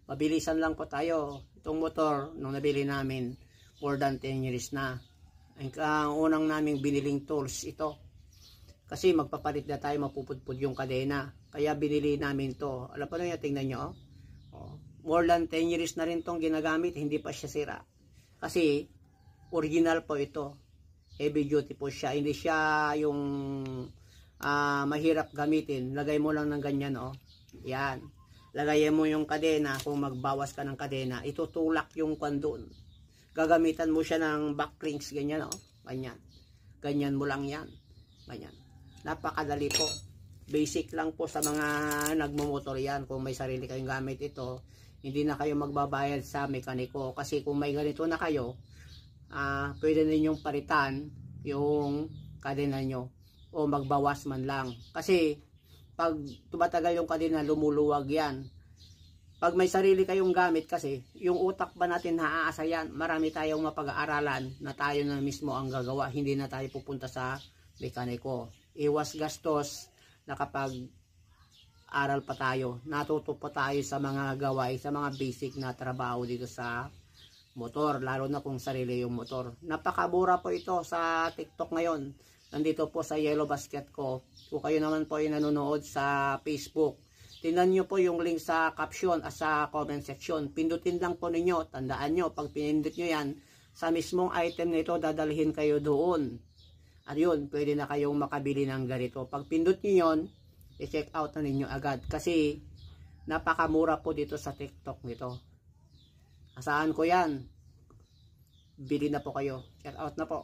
Mabilisan lang po tayo. Itong motor, nung nabili namin, more than 10 years na. Ang unang naming biniling tools, ito. Kasi magpapalit na tayo, mapupudpud yung kadena. Kaya binili namin to. Alam pa nyo, tingnan nyo. Oh. More than 10 years na rin tong ginagamit, hindi pa siya sira. Kasi, original po ito. Heavy duty po siya. Hindi siya yung mahirap gamitin. Lagay mo lang ng ganyan, oh. Yan. Lagay mo yung kadena. Kung magbawas ka ng kadena, itutulak yung kwan doon. Gagamitan mo siya ng back rings, ganyan, oh. Ganyan. Ganyan mo lang yan. Ganyan. Napakadali po. Basic lang po sa mga nagmumotor yan. Kung may sarili kayong gamit ito, hindi na kayo magbabayad sa mekaniko. Kasi kung may ganito na kayo, pwede ninyong palitan yung kadena nyo o magbawas man lang. Kasi pag tumatagal yung kadena, lumuluwag yan. Pag may sarili kayong gamit kasi, yung utak ba natin naaasa yan? Marami tayong mapag-aaralan na tayo na mismo ang gagawa. Hindi na tayo pupunta sa mekaniko. Iwas gastos na kapag aral pa tayo. Natuto pa tayo sa mga gawain, sa mga basic na trabaho dito sa motor, lalo na kung sarili yung motor. Napakamura po ito sa TikTok ngayon. Nandito po sa Yellow Basket ko. Kung kayo naman po ay nanonood sa Facebook, tingnan nyo po yung link sa caption at sa comment section. Pindutin lang po ninyo. Tandaan nyo, pag pinindot nyo yan, sa mismong item nito, dadalhin kayo doon. At yun, pwede na kayong makabili ng ganito. Pag pindot nyo yun, i-check out na ninyo agad. Kasi, napakamura po dito sa TikTok nito. Asahan ko yan. Bili na po kayo. Check out na po.